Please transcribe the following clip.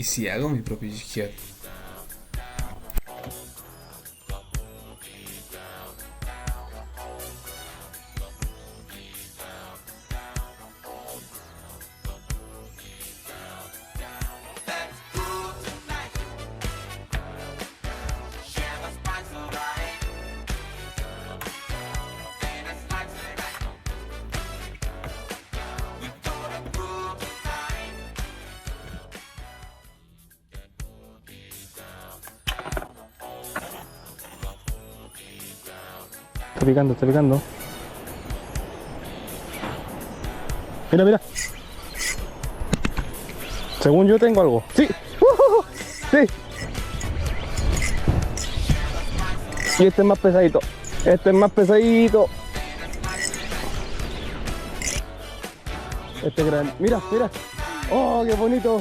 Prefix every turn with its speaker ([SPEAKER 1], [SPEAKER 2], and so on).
[SPEAKER 1] ¿Y si hago mi propio jihad?
[SPEAKER 2] Está picando, está picando. Mira, mira. Según yo tengo algo. ¡Sí! ¡Sí! Y este es más pesadito. Este es más pesadito. Este es grande. Mira, mira. ¡Oh, qué bonito!